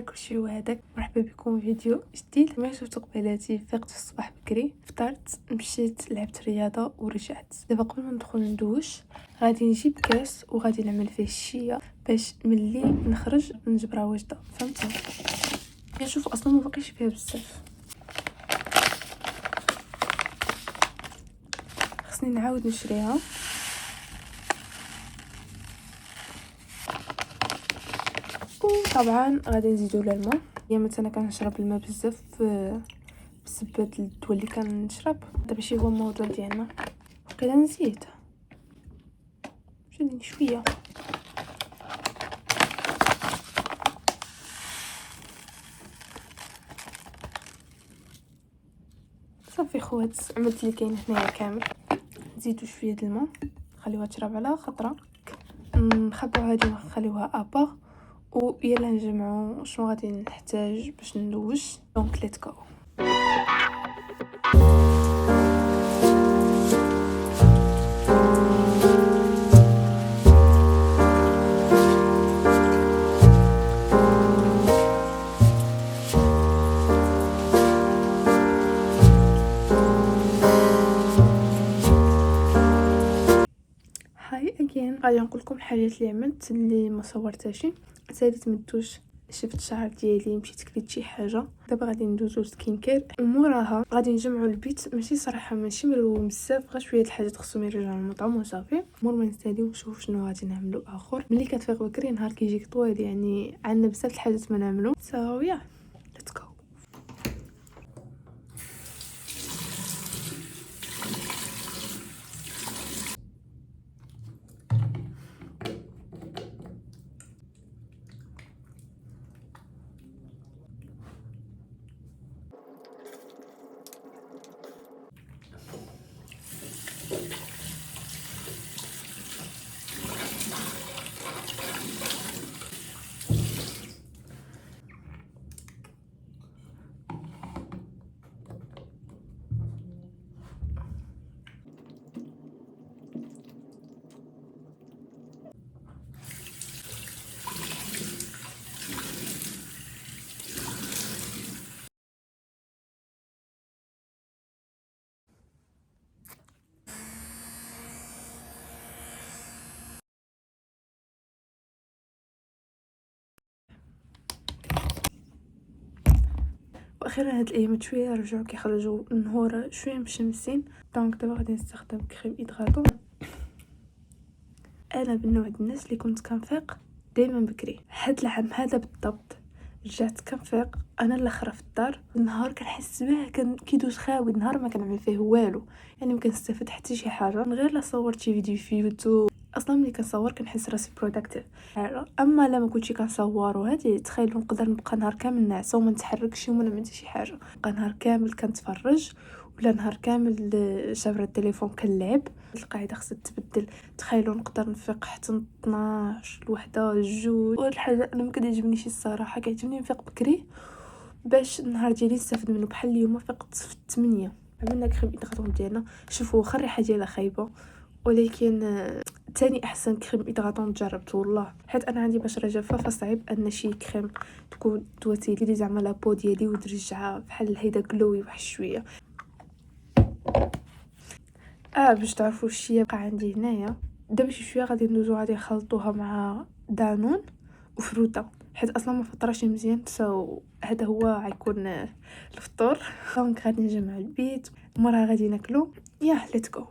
كلشي هو هذاك. مرحبا بكم في فيديو جديد. كما شفتوا قبيلاتي فقت في الصباح بكري، فطرت، مشيت لعبت رياضه ورجعت. دابا قبل ما ندخل ندوش غادي نجيب كاس وغادي نعمل فيه الشيه باش ملي نخرج نجبرها واجده، فهمتوا؟ كنشوف اصلا ما بقيش فيها بزاف، خصني نعاود نشريها. طبعا غادي نزيدو لها الماء. هي مثلا كنشرب الماء بزاف بسبب الدواء اللي كنشرب. دابا ماشي هو الموضوع ديالنا. وقيلا نزيد شويه. صافي خوات، عملت اللي كاين هنايا كامل. نزيدو شويه د الماء، نخليوها تشرب على خطره، نخبعو هادي ونخليوها ابا، ويلا نجمعو شنو غادي نحتاج باش ندوش. دونك ليتس جو. غادي نقول لكم الحاجات اللي عملت اللي ما صورتهاش. ساليت مدوش، شفت الشعر ديالي، مشيت كليت شي حاجه. دابا غادي ندوزو سكين كير، وموراها غادي نجمعوا البيت. ماشي صراحه ماشي مروم بزاف، غير شويه الحاجات خصهم يرجعوا للمطعم وصافي. مور ما نساليو نشوف شنو غادي نعملو اخر. ملي كتفيق بكري نهار كيجيك طويل، يعني عندنا بزاف الحاجات ما نعملو. سو يا ليتس جو. واخيرا هاد الايامات شويه رجعوا كيخرجوا النهار شويه مشمسين. دونك دابا غادي نستخدم كريم ايدغاتون. انا من نوع الناس اللي كنت كنفيق دائما بكري. هاد العام هذا بالضبط رجعت كنفيق انا الاخره في الدار. النهار كنحس به كان كيدوز خاوي، النهار ما كنعمل فيه والو، يعني ما كنستافد حتى شي حاجه من غير لا صورت شي فيديو في يوتيوب. اصلا ملي كنصور كنحس راسي بروداكتيف. اما لا ما كنتش كنصور وهادي، تخيلوا نقدر نبقى نهار كامل ناعسه وما نتحركش وما نعمل حتى شي حاجه، نبقى نهار كامل كنتفرج ولا نهار كامل شابره التليفون كنلعب. القاعده خصها تبدل. تخيلوا نقدر نفيق حتى 12 الوحده جوج. وهاد الحاجه انا ما كتعجبنيش الصراحه. كيعجبني نفيق بكري باش النهار ديالي نستافد منه. بحال اليوم فقت في 8 عملنا كريم ايدغاتون ديالنا. شوفوا واخا الريحه ديالها خايبه، ولكن تاني احسن كريم ايدغاتون جربت والله. حيت انا عندي بشره جافه، فصعيب ان شي كريم تكون تواتيلي لي زعما لابو ديالي وترجعها بحال هيدا كلوي واحد شويه. باش تعرفوا الشيء بقى عندي هنايا. دابا شي شويه غادي ندوزو، غادي نخلطوها مع دانون وفروته، حيت اصلا ما فطراش مزيان. هذا هو غيكون الفطور. دونك غادي نجمع البيت، مرة غادي ناكلو. ياه ليتس جو.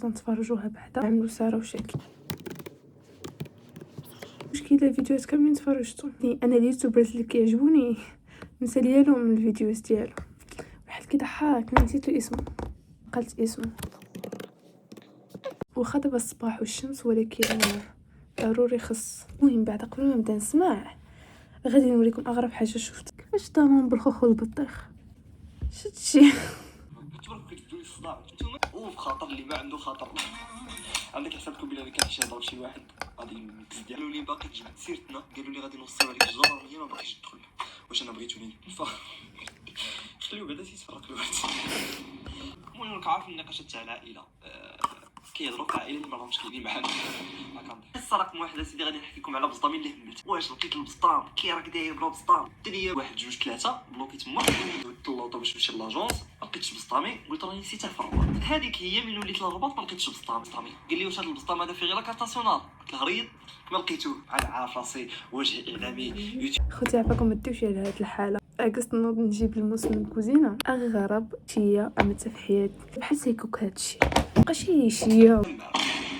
نتفرجوها بعدا، نعملو ساره وشكل. المشكل اكيد الفيديوهات كاملين تفرجتو. انا اليوتيوبرز اللي كيعجبوني نسالي لهم من الفيديوز ديالو. واحد كيضحك نسيتو اسمه، قلت اسمه واخا دابا الصباح والشمس، ولكن ضروري خص. المهم بعد قبل ما نبدا نسمع غادي نوريكم اغرب حاجه شفت. كيفاش ضامن بالخوخ والبطيخ شتي تبارك كتبدو لي الصداع نتوما وفي خاطر اللي ما عنده خاطر. عندك حسابكم بلا كنمشي نهضر شي واحد غادي نكز قالوا لي باقي تجبد سيرتنا، قالوا لي غادي نوصيو عليك الجدرانيه ما باقيش تدخل. واش انا بغيتوني خليو بعدا تيتفرق الواحد. المهم كنعرف النقاشات تاع العائله كيهضروا في العائله اللي ما راهمش خايبين معانا. القصه رقم واحد اسيدي غادي نحكي لكم على بسطامين اللي هملت. واش لقيت البسطام كي راك داير بلا بسطام الدنيا واحد جوج ثلاثه بلوكي تما دوت اللوطو باش نمشي لاجونس ما لقيتش بسطامي. قلت راني نسيتها في الرباط. هذيك هي من وليت للرباط ما لقيتش بسطامي. قال لي واش هذا البسطام هذا فيه غير لاكارت ناسيونال؟ قلت له ريض ما لقيتوه. انا عارف راسي وجه اعلامي يوتيوب. خوتي عافاكم ما تدوش على هاد الحاله. عكست نوض نجيب الموس من الكوزينه اغرب شيه عملتها في حياتي بحال سيكوك. هادشي مابقاش شيه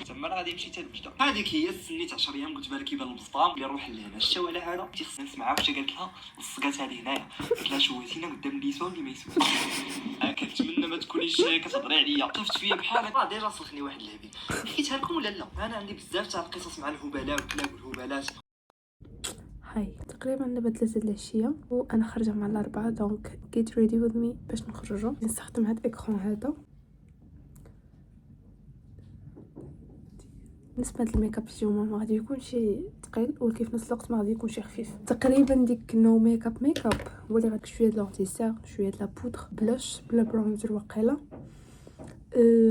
تما غادي نمشي حتى لبجده. هذيك هي سنيت 10 ايام قلت بالك يبان البسطام اللي نروح لهنا شتا ولا هذا تيخصني نسمعها واش قالت لها الصقات هذه هنايا. قلت لها شوهتينا قدام النسوان اللي ما يسوش. كنتمنى ما تكونيش كتهضري عليا. شفت فيا بحالك راه ديجا سلخني واحد اللعبه. حكيتها لكم ولا لا؟ انا عندي بزاف تاع القصص مع الهبلاء والكلاب والهبالات. هاي تقريبا دابا 3 د العشيه وانا خارجه مع الاربعه، دونك جيت ريدي وذ مي باش نخرجوا. نستخدم هاد الاكران هذا. بالنسبه للميك اب اليوم ما غادي يكون شي ثقيل ولكن في نفس الوقت ما غادي يكون شي خفيف. تقريبا ديك نو ميك اب هو اللي غادي شويه د لونتيسير شويه د لا بودر بلاش بلا برونزر وقيله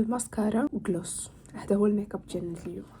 ماسكارا وغلوس. هذا هو الميك اب ديالنا اليوم.